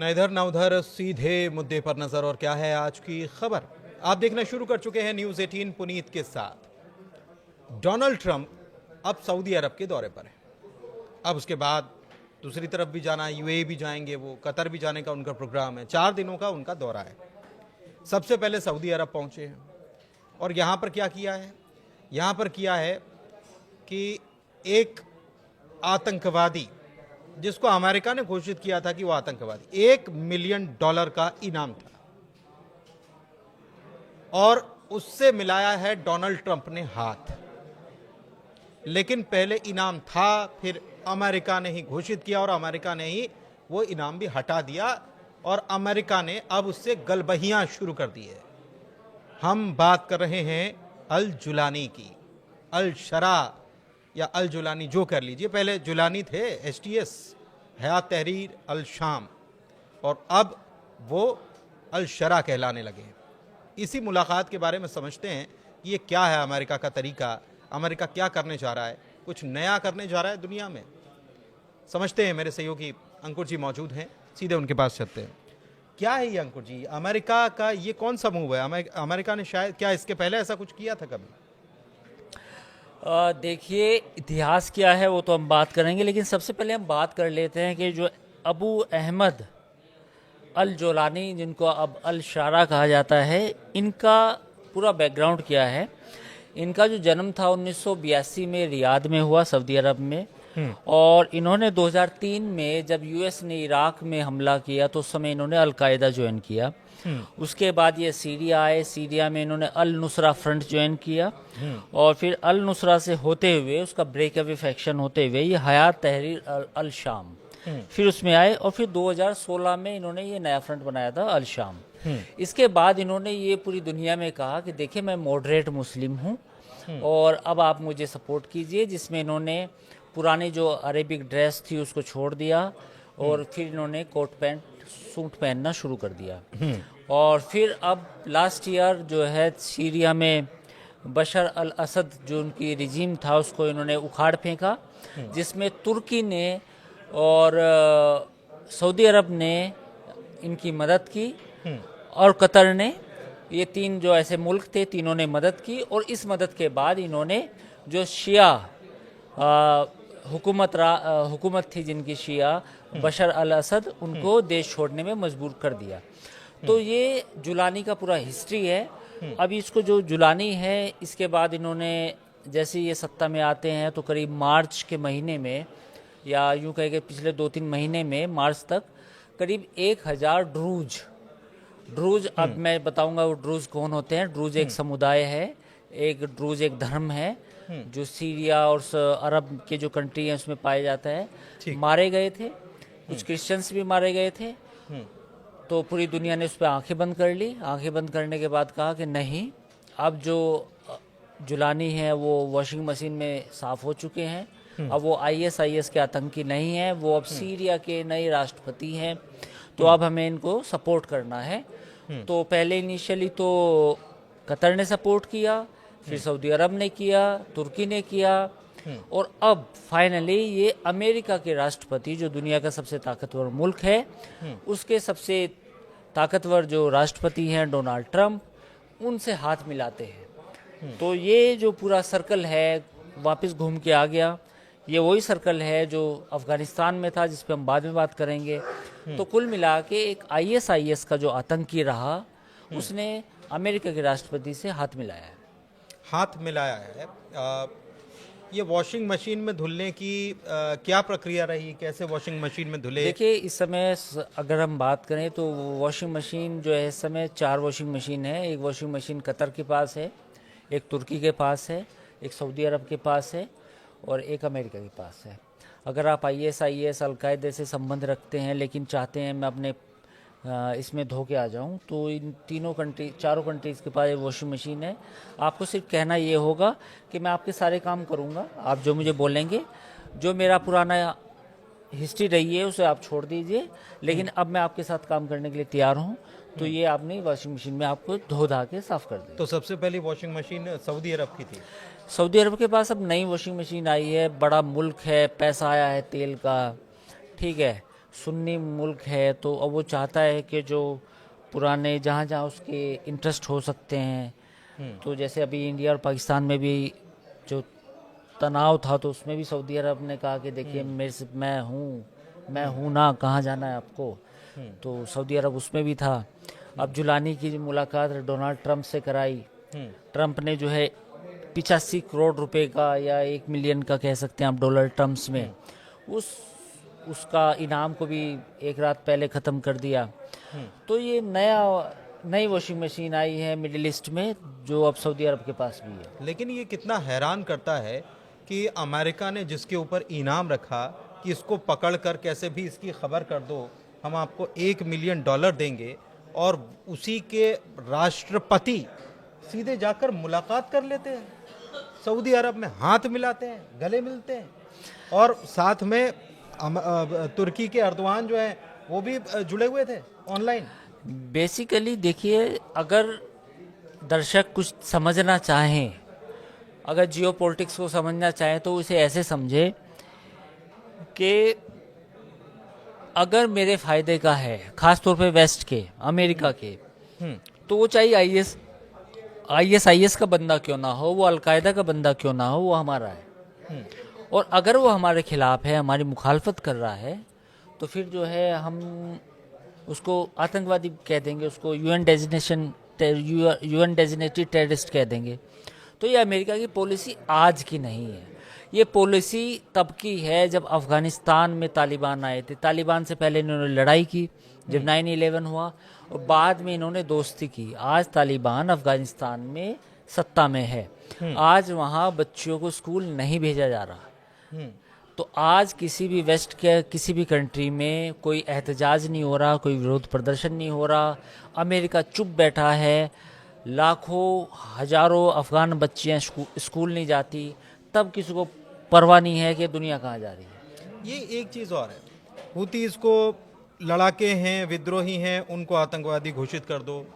न इधर न उधर, सीधे मुद्दे पर नजर। और क्या है आज की खबर, आप देखना शुरू कर चुके हैं न्यूज 18 पुनीत के साथ। डोनाल्ड ट्रंप अब सऊदी अरब के दौरे पर है। अब उसके बाद दूसरी तरफ भी जाना है, यूएई भी जाएंगे, वो कतर भी जाने का उनका प्रोग्राम है। 4 दिनों का उनका दौरा है। सबसे पहले सऊदी अरब पहुंचे हैं और यहां पर क्या किया है, यहां पर किया है कि एक आतंकवादी, जिसको अमेरिका ने घोषित किया था कि वो आतंकवादी, $1 मिलियन का इनाम था और उससे मिलाया है डोनाल्ड ट्रंप ने हाथ। लेकिन पहले इनाम था, फिर अमेरिका ने ही घोषित किया और अमेरिका ने ही वो इनाम भी हटा दिया और अमेरिका ने अब उससे गलबहियां शुरू कर दी है। हम बात कर रहे हैं अल जुलानी की, अल शरा या अल जुलानी जो कर लीजिए। पहले जुलानी थे एचटीएस, हयात तहरीर अल शाम, और अब वो अल शरा कहलाने लगे हैं। इसी मुलाकात के बारे में समझते हैं कि ये क्या है अमेरिका का तरीका, अमेरिका क्या करने जा रहा है, कुछ नया करने जा रहा है दुनिया में। समझते हैं, मेरे सहयोगी अंकुर जी मौजूद हैं, सीधे उनके पास चलते हैं। क्या है ये अंकुर जी, अमेरिका का ये कौन सा मूव है? अमेरिका ने शायद, क्या इसके पहले ऐसा कुछ किया था कभी? देखिए, इतिहास क्या है वो तो हम बात करेंगे, लेकिन सबसे पहले हम बात कर लेते हैं कि जो अबू अहमद अल जोलानी, जिनको अब अल शारा कहा जाता है, इनका पूरा बैकग्राउंड क्या है। इनका जो जन्म था 1982 में रियाद में हुआ, सऊदी अरब में। और इन्होंने 2003 में जब यूएस ने इराक में हमला किया तो उस समय इन्होंने अल कायदा ज्वाइन किया। उसके बाद ये सीरिया आए, सीरिया में इन्होंने अल नुसरा फ्रंट ज्वाइन किया और फिर अल नुसरा से होते हुए, उसका ब्रेक अवे फैक्शन होते हुए, ये हयात तहरीर अल शाम फिर उसमें आए और फिर 2016 में इन्होंने ये नया फ्रंट बनाया था अल शाम। इसके बाद इन्होंने ये पूरी दुनिया में कहा कि देखिए, मैं मॉडरेट मुस्लिम हूँ और अब आप मुझे सपोर्ट कीजिए, जिसमें इन्होंने पुरानी जो अरेबिक ड्रेस थी उसको छोड़ दिया और फिर इन्होंने कोट पैंट सूट पहनना शुरू कर दिया। और फिर अब लास्ट ईयर जो है सीरिया में बशर अल असद जो उनकी रिजीम था उसको इन्होंने उखाड़ फेंका, जिसमें तुर्की ने और सऊदी अरब ने इनकी मदद की और कतर ने। ये 3 जो ऐसे मुल्क थे, तीनों ने मदद की और इस मदद के बाद इन्होंने जो शिया हुकूमत थी, जिनकी शिया बशर अल असद, उनको देश छोड़ने में मजबूर कर दिया। तो ये जुलानी का पूरा हिस्ट्री है। अब इसको जो जुलानी है, इसके बाद इन्होंने जैसे ये सत्ता में आते हैं तो करीब मार्च के महीने में, या यूँ कहे कि पिछले 2-3 महीने में, मार्च तक करीब 1000 ड्रूज अब मैं बताऊंगा वो ड्रूज कौन होते हैं। ड्रूज एक समुदाय है, एक ड्रूज एक धर्म है जो सीरिया और अरब के जो कंट्री हैं उसमें पाया जाता है। मारे गए थे, कुछ क्रिश्चियंस भी मारे गए थे। तो पूरी दुनिया ने उस पर आंखें बंद कर ली। आंखें बंद करने के बाद कहा कि नहीं, अब जो जुलानी है वो वॉशिंग मशीन में साफ हो चुके हैं। अब वो आईएस के आतंकी नहीं है, वो अब सीरिया के नए राष्ट्रपति हैं, तो अब हमें इनको सपोर्ट करना है। तो पहले इनिशियली तो कतर ने सपोर्ट किया, फिर सऊदी अरब ने किया, तुर्की ने किया और अब फाइनली ये अमेरिका के राष्ट्रपति, जो दुनिया का सबसे ताकतवर मुल्क है, उसके सबसे ताकतवर जो राष्ट्रपति हैं डोनाल्ड ट्रंप, उनसे हाथ मिलाते हैं। तो ये जो पूरा सर्कल है वापस घूम के आ गया। ये वही सर्कल है जो अफगानिस्तान में था, जिस पे हम बाद में बात करेंगे। तो कुल मिला के एक आईएस का जो आतंकी रहा, उसने अमेरिका के राष्ट्रपति से हाथ मिलाया है। ये वॉशिंग मशीन में धुलने की क्या प्रक्रिया रही, कैसे वॉशिंग मशीन में धुले? देखिए, इस समय अगर हम बात करें तो वॉशिंग मशीन जो है, इस समय 4 वॉशिंग मशीन है। एक वॉशिंग मशीन कतर के पास है, एक तुर्की के पास है, एक सऊदी अरब के पास है और एक अमेरिका के पास है। अगर आप आईएस अल कायदा से संबंध रखते हैं लेकिन चाहते हैं मैं अपने इसमें धो के आ जाऊं, तो इन चारों कंट्रीज़ के पास ये वॉशिंग मशीन है। आपको सिर्फ कहना ये होगा कि मैं आपके सारे काम करूंगा, आप जो मुझे बोलेंगे। जो मेरा पुराना हिस्ट्री रही है उसे आप छोड़ दीजिए, लेकिन अब मैं आपके साथ काम करने के लिए तैयार हूं। तो ये आपने वॉशिंग मशीन में आपको धो धा के साफ कर दिया। तो सबसे पहली वॉशिंग मशीन सऊदी अरब की थी। सऊदी अरब के पास अब नई वॉशिंग मशीन आई है, बड़ा मुल्क है, पैसा आया है तेल का, ठीक है। सुन्नी मुल्क है, तो अब वो चाहता है कि जो पुराने जहाँ जहाँ उसके इंटरेस्ट हो सकते हैं, तो जैसे अभी इंडिया और पाकिस्तान में भी जो तनाव था, तो उसमें भी सऊदी अरब ने कहा कि देखिए मेरे से मैं हूँ ना, कहाँ जाना है आपको। तो सऊदी अरब उसमें भी था। अब जुलानी की मुलाकात डोनाल्ड ट्रंप से कराई। ट्रंप ने जो है 85 करोड़ रुपए का या 1 मिलियन का कह सकते हैं आप डॉलर टर्म्स में, उसका इनाम को भी एक रात पहले ख़त्म कर दिया। तो ये नई वॉशिंग मशीन आई है मिडिल ईस्ट में, जो अब सऊदी अरब के पास भी है। लेकिन ये कितना हैरान करता है कि अमेरिका ने जिसके ऊपर इनाम रखा कि इसको पकड़ कर कैसे भी इसकी खबर कर दो, हम आपको $1 मिलियन देंगे, और उसी के राष्ट्रपति सीधे जाकर मुलाकात कर लेते हैं, सऊदी अरब में हाथ मिलाते हैं, गले मिलते हैं, और साथ में तुर्की के अर्दवान जो है वो भी जुड़े हुए थे ऑनलाइन। बेसिकली देखिए, अगर दर्शक कुछ समझना चाहें, अगर जियो पॉलिटिक्स को समझना चाहें, तो उसे ऐसे समझे कि अगर मेरे फायदे का है, खास तौर पे वेस्ट के, अमेरिका के, तो वो चाहे आईएस का बंदा क्यों ना हो, वो अलकायदा का बंदा क्यों ना हो, वो हमारा है। और अगर वो हमारे खिलाफ है, हमारी मुखालफत कर रहा है, तो फिर जो है हम उसको आतंकवादी कह देंगे, उसको यूएन डेजिग्नेटेड टेररिस्ट कह देंगे। तो ये अमेरिका की पॉलिसी आज की नहीं है, ये पॉलिसी तब की है जब अफ़गानिस्तान में तालिबान आए थे। तालिबान से पहले इन्होंने लड़ाई की जब 9/11 हुआ, और बाद में इन्होंने दोस्ती की। आज तालिबान अफ़गानिस्तान में सत्ता में है, आज वहाँ बच्चियों को स्कूल नहीं भेजा जा रहा। तो आज किसी भी वेस्ट के किसी भी कंट्री में कोई एहतजाज नहीं हो रहा, कोई विरोध प्रदर्शन नहीं हो रहा, अमेरिका चुप बैठा है, लाखों हजारों अफ़गान बच्चियाँ स्कूल नहीं जाती, तब किसी को परवाह नहीं है कि दुनिया कहाँ जा रही है। ये एक चीज़ और है, हुती इसको लड़ाके हैं, विद्रोही हैं, उनको आतंकवादी घोषित कर दो,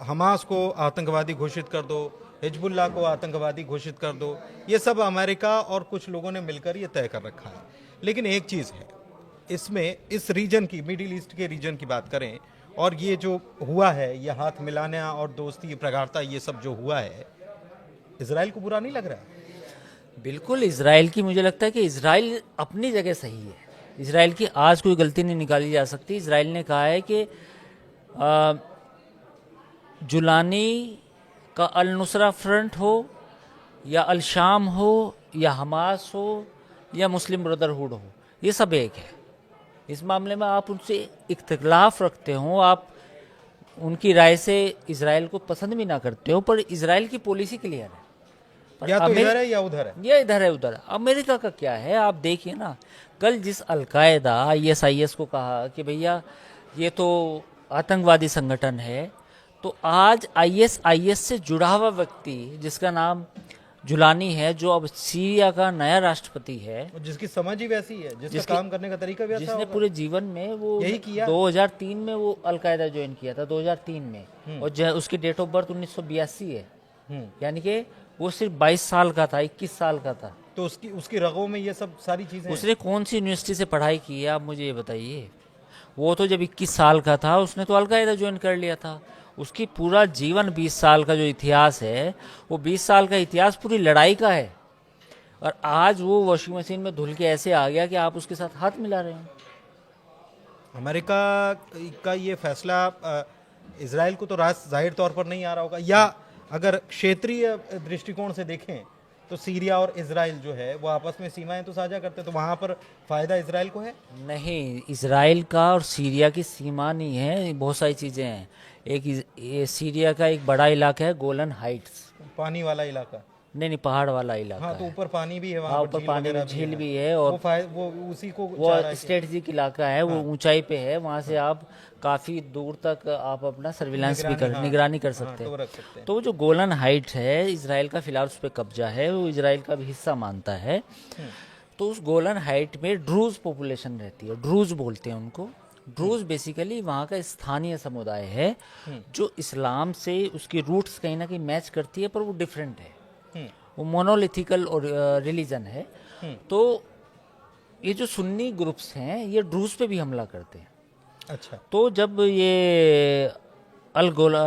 हमास को आतंकवादी घोषित कर दो, हिजबुल्लाह को आतंकवादी घोषित कर दो, ये सब अमेरिका और कुछ लोगों ने मिलकर ये तय कर रखा है। लेकिन एक चीज़ है इसमें, इस रीजन की, मिडिल ईस्ट के रीजन की बात करें, और ये जो हुआ है, ये हाथ मिलाना और दोस्ती प्रगाढ़ता, ये सब जो हुआ है, इजराइल को बुरा नहीं लग रहा? बिल्कुल, इजराइल की, मुझे लगता है कि इजराइल अपनी जगह सही है। इजराइल की आज कोई गलती नहीं निकाली जा सकती। इजराइल ने कहा है कि जुलानी का अल नुसरा फ्रंट हो, या अल शाम हो, या हमास हो, या मुस्लिम ब्रदरहुड हो, ये सब एक है। इस मामले में आप उनसे इख्तिलाफ रखते हो, आप उनकी राय से इजराइल को पसंद भी ना करते हो, पर इजराइल की पॉलिसी क्लियर है। या तो इधर है या उधर है, या इधर है उधर है। अमेरिका का क्या है, आप देखिए ना, कल जिस अलकायदा ISIS को कहा कि भैया ये तो आतंकवादी संगठन है, तो आज ISIS से जुड़ा हुआ व्यक्ति जिसका नाम जुलानी है, जो अब सीरिया का नया राष्ट्रपति है, जिसकी समझ ही वैसी है, जिसका काम करने का तरीका भी ऐसा जिसने होगा। पूरे जीवन में वो यही किया। 2003 में वो अलकायदा ज्वाइन किया था, 2003 में, और उसकी डेट ऑफ बर्थ 1982 है, यानी कि वो सिर्फ 22 साल का था, 21 साल का था। तो उसकी रगों में ये सब सारी चीजें। उसने कौन सी यूनिवर्सिटी से पढ़ाई की है, आप मुझे ये बताइए। वो तो जब 21 साल का था उसने तो अलकायदा ज्वाइन कर लिया था। उसकी पूरा जीवन 20 साल का जो इतिहास है, वो 20 साल का इतिहास पूरी लड़ाई का है, और आज वो वॉशिंग मशीन में धुल के ऐसे आ गया कि आप उसके साथ हाथ मिला रहे हैं। अमेरिका का ये फैसला इजराइल को तो जाहिर तौर पर नहीं आ रहा होगा, या अगर क्षेत्रीय दृष्टिकोण से देखें तो सीरिया और इजराइल जो है वो आपस में सीमाएं तो साझा करते हैं, तो वहां पर फायदा इजराइल को है? नहीं, इजराइल का और सीरिया की सीमा नहीं है, बहुत सारी चीज़ें हैं। ये सीरिया का एक बड़ा इलाका है गोलन हाइट्स, पानी वाला इलाका। नहीं, पहाड़ वाला इलाका। हाँ, तो ऊपर पानी भी है वहाँ, हाँ, ऊपर पानी में झील भी है, और वो उसी को वो स्ट्रेटेजिक इलाका है, वो ऊंचाई पे है, वहाँ से आप काफ़ी दूर तक आप अपना सर्विलांस भी निगरानी कर सकते हैं। तो जो गोलन हाइट है, इजराइल का फिलहाल उस पर कब्जा है, वो इजराइल का भी हिस्सा मानता है। तो उस गोलन हाइट में ड्रूज पॉपुलेशन रहती है, ड्रूज बोलते हैं उनको। ड्रूज बेसिकली वहाँ का स्थानीय समुदाय है, जो इस्लाम से उसकी रूट्स कहीं ना कहीं मैच करती है, पर वो डिफरेंट है, वो मोनोलिथिकल और रिलीजन है। तो ये जो सुन्नी ग्रुप्स हैं ये ड्रूज पे भी हमला करते हैं। अच्छा। तो जब ये अल गोला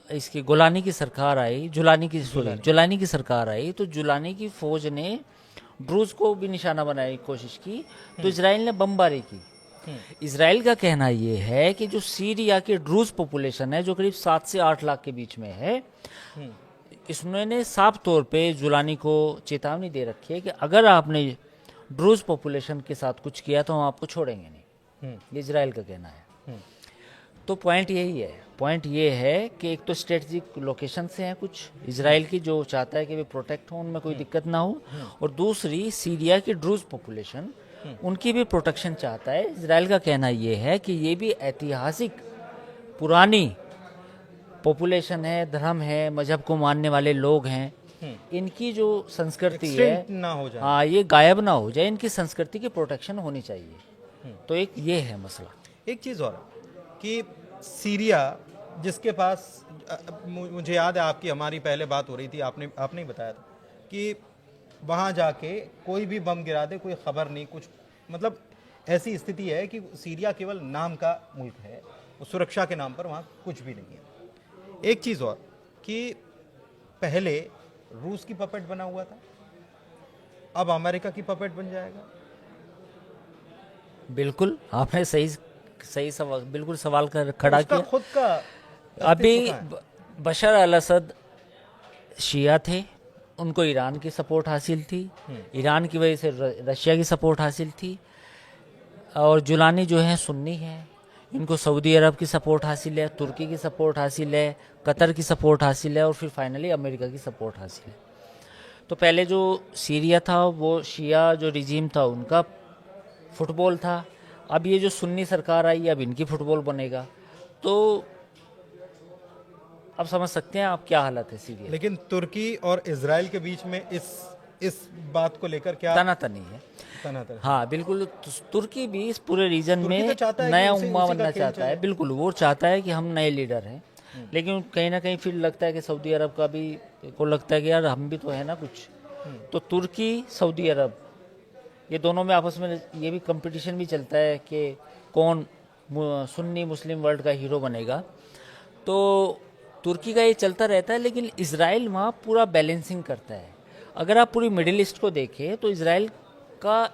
इसकी गोलानी की सरकार आई, जुलानी की सरकार आई, तो जुलानी की फौज ने ड्रूज को भी निशाना बनाने की कोशिश की, तो इसराइल ने बमबारी की। इसराइल का कहना ये है कि जो सीरिया की ड्रूज पॉपुलेशन है जो करीब 7 से 8 लाख के बीच में है, इसने साफ तौर पे जुलानी को चेतावनी दे रखी है कि अगर आपने ड्रूज पॉपुलेशन के साथ कुछ किया तो हम आपको छोड़ेंगे नहीं। ये इसराइल का कहना है। तो पॉइंट यही है, पॉइंट ये है कि एक तो स्ट्रेटजिक लोकेशन से हैं कुछ इसराइल की जो चाहता है कि वे प्रोटेक्ट हो, उनमें कोई दिक्कत ना हो, और दूसरी सीरिया की ड्रूज पॉपुलेशन उनकी भी प्रोटेक्शन चाहता है। इसराइल का कहना ये है कि ये भी ऐतिहासिक पुरानी पॉपुलेशन है, धर्म है, मजहब को मानने वाले लोग हैं, इनकी जो संस्कृति है Extinct ना हो जाए। हाँ, ये गायब ना हो जाए, इनकी संस्कृति की प्रोटेक्शन होनी चाहिए। तो एक ये है मसला। एक चीज़ और कि सीरिया जिसके पास मुझे याद है आपकी हमारी पहले बात हो रही थी, आपने ही बताया था कि वहाँ जाके कोई भी बम गिरा दे कोई खबर नहीं, कुछ मतलब ऐसी स्थिति है कि सीरिया केवल नाम का मुल्क है, सुरक्षा के नाम पर वहाँ कुछ भी नहीं है। एक चीज़ और कि पहले रूस की पपेट बना हुआ था, अब अमेरिका की पपेट बन जाएगा। बिल्कुल, आपने सही सवाल, बिल्कुल सवाल खड़ा किया। खुद का अभी बशर अल असद शिया थे, उनको ईरान की सपोर्ट हासिल थी, ईरान की वजह से रशिया की सपोर्ट हासिल थी, और जुलानी जो है सुन्नी है, इनको सऊदी अरब की सपोर्ट हासिल है, तुर्की की सपोर्ट हासिल है, कतर की सपोर्ट हासिल है, और फिर फाइनली अमेरिका की सपोर्ट हासिल है। तो पहले जो सीरिया था वो शिया जो रिजीम था उनका फुटबॉल था, अब ये जो सुन्नी सरकार आई अब इनकी फुटबॉल बनेगा। तो अब समझ सकते हैं आप क्या हालत है सीरिया। लेकिन तुर्की और इजराइल के बीच में इस बात को लेकर क्या तनातनी है। तनातनी? हाँ बिल्कुल, तुर्की भी इस पूरे रीजन में तो चाहता है नया कि उम्मा उसी बनना का खेल चाहता है। चले। बिल्कुल, वो चाहता है कि हम नए लीडर हैं, लेकिन कहीं ना कहीं फिर लगता है कि सऊदी अरब का भी को लगता है कि यार हम भी तो है ना कुछ। तो तुर्की सऊदी अरब ये दोनों में आपस में ये भी कंपटीशन भी चलता है कि कौन सुन्नी मुस्लिम वर्ल्ड का हीरो बनेगा। तो तुर्की का ये चलता रहता है, लेकिन इसराइल वहाँ पूरा बैलेंसिंग करता है। अगर आप पूरी मिडिल ईस्ट को देखें तो इसराइल का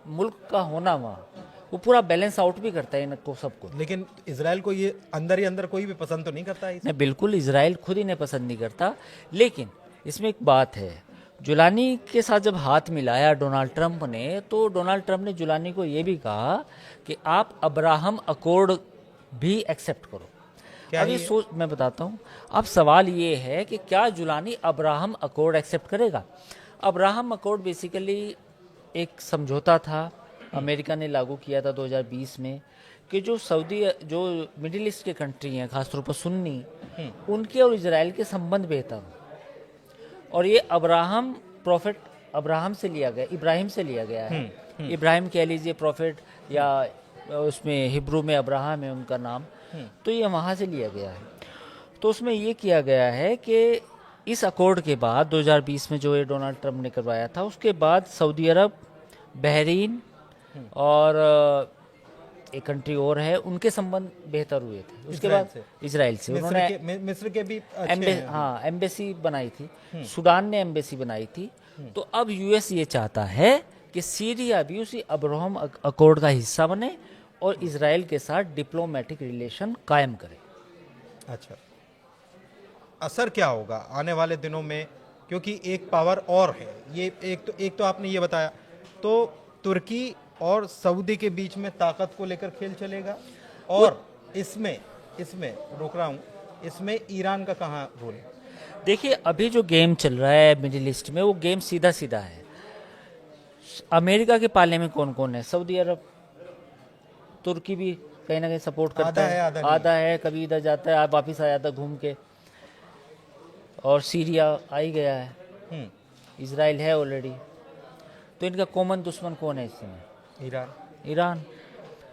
मुल्क का होना वहाँ वो पूरा बैलेंस आउट भी करता है इनको सबको। लेकिन इसराइल को ये अंदर ही अंदर कोई भी पसंद तो नहीं करता है। नहीं, बिल्कुल इसराइल खुद ही ने पसंद नहीं करता। लेकिन इसमें एक बात है, जुलानी के साथ जब हाथ मिलाया डोनाल्ड ट्रंप ने, तो डोनाल्ड ट्रंप ने जुलानी को ये भी कहा कि आप अब्राहम अकॉर्ड भी एक्सेप्ट करो। अब ये सोच मैं बताता हूँ। अब सवाल ये है कि क्या जुलानी अब्राहम अकॉर्ड एक्सेप्ट करेगा। अब्राहम अकॉर्ड बेसिकली एक समझौता था, अमेरिका ने लागू किया था 2020 में, कि जो मिडिल ईस्ट के कंट्री हैं खासतौर पर सुन्नी, उनके और इजराइल के संबंध बेहतर हो। और ये प्रॉफिट अब्राहम से लिया गया, इब्राहिम से लिया गया है। इब्राहिम कह लीजिए प्रॉफिट, या उसमें हिब्रू में अब्राहम है उनका नाम, तो ये वहाँ से लिया गया है। तो उसमें ये किया गया है कि इस अकॉर्ड के बाद 2020 में जो ये डोनाल्ड ट्रंप ने करवाया था, उसके बाद सऊदी अरब, बहरीन और एक कंट्री और है, उनके संबंध बेहतर हुए थे। उसके बाद इसराइल से उन्होंने मिस्र के भी एम्बेसी बनाई थी, सूडान ने एम्बेसी बनाई थी। तो अब यूएस ये चाहता है कि सीरिया भी उसी अब्राहम अकॉर्ड का हिस्सा बने और इसराइल के साथ डिप्लोमेटिक रिलेशन कायम करे। अच्छा, असर क्या होगा आने वाले दिनों में, क्योंकि एक पावर और है ये, एक तो आपने ये बताया, तो तुर्की और सऊदी के बीच में ताकत को लेकर खेल चलेगा, और इसमें रोक रहा हूँ, इसमें ईरान का कहाँ रोल है? देखिए, अभी जो गेम चल रहा है मिडिल ईस्ट में, वो गेम सीधा सीधा है। अमेरिका के पाले में कौन कौन है? सऊदी अरब, तुर्की भी कहीं ना कहीं सपोर्ट करता है, आधा है, कभी इधर जाता है, वापिस आ जाता है घूम के, और सीरिया आ ही गया है, इसराइल है ऑलरेडी। तो इनका कॉमन दुश्मन कौन है इस समय? ईरान।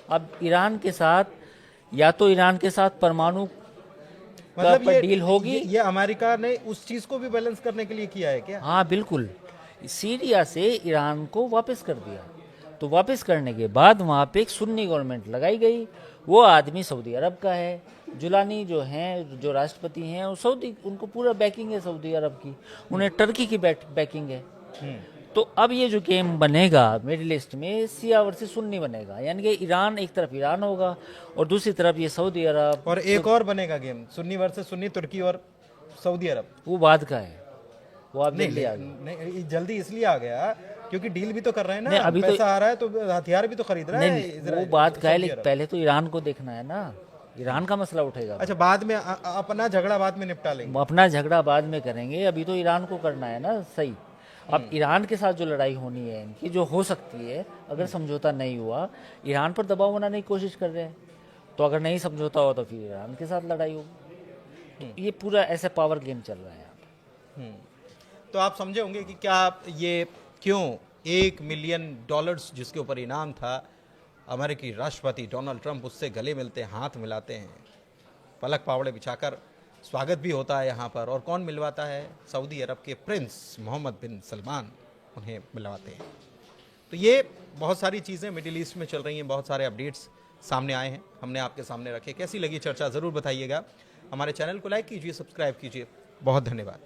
अब ईरान के साथ, या तो ईरान के साथ परमाणु मतलब पर डील होगी, ये अमेरिका ने उस चीज को भी बैलेंस करने के लिए किया है क्या? हाँ बिल्कुल, सीरिया से ईरान को वापस कर दिया। तो वापस करने के बाद वहाँ पे एक सुन्नी गवर्नमेंट लगाई गई। वो आदमी सऊदी अरब का है। जुलानी जो हैं, जो राष्ट्रपति हैं, वो सऊदी, उनको पूरा बैकिंग है सऊदी अरब की, उन्हें टर्की की बैकिंग है। तो अब ये जो गेम बनेगा मिडिल ईस्ट में, शिया वर्सेस सुन्नी बनेगा, यानी कि ईरान, एक तरफ ईरान होगा और दूसरी तरफ ये सऊदी अरब। और एक और बनेगा गेम, सुन्नी वर्सेस सुन्नी, तुर्की और सऊदी अरब। वो बाद का है, वो आप नहीं जल्दी आ गए। नहीं, जल्दी इसलिए आ गया क्योंकि डील भी तो कर रहे हैं नहीं, ना, अभी तो- पैसा आ रहा है तो हथियार भी तो खरीद रहा है नहीं, वो इजराइल, बात का है, सऊदी लेकिन अरब। पहले तो ईरान को देखना है ना, ईरान का मसला उठेगा। अच्छा, बाद में अपना झगड़ा बाद में निपटा लेंगे। अपना झगड़ा बाद में करेंगे, अभी तो ईरान को करना है ना सही। अब ईरान के साथ जो लड़ाई होनी है इनकी, जो हो सकती है अगर समझौता नहीं हुआ, ईरान पर दबाव बनाने की कोशिश कर रहे हैं, तो अगर नहीं समझौता हुआ तो फिर ईरान के साथ लड़ाई होगी। तो ये पूरा ऐसे पावर गेम चल रहा है यहाँ पे। तो आप समझे होंगे कि क्या ये क्यों $1 मिलियन जिसके ऊपर इनाम था, अमेरिकी राष्ट्रपति डोनाल्ड ट्रंप उससे गले मिलते हैं, हाथ मिलाते हैं, पलक पावड़े बिछाकर स्वागत भी होता है यहाँ पर। और कौन मिलवाता है? सऊदी अरब के प्रिंस मोहम्मद बिन सलमान उन्हें मिलवाते हैं। तो ये बहुत सारी चीज़ें मिडिल ईस्ट में चल रही हैं, बहुत सारे अपडेट्स सामने आए हैं, हमने आपके सामने रखे। कैसी लगी चर्चा ज़रूर बताइएगा। हमारे चैनल को लाइक कीजिए, सब्सक्राइब कीजिए। बहुत धन्यवाद।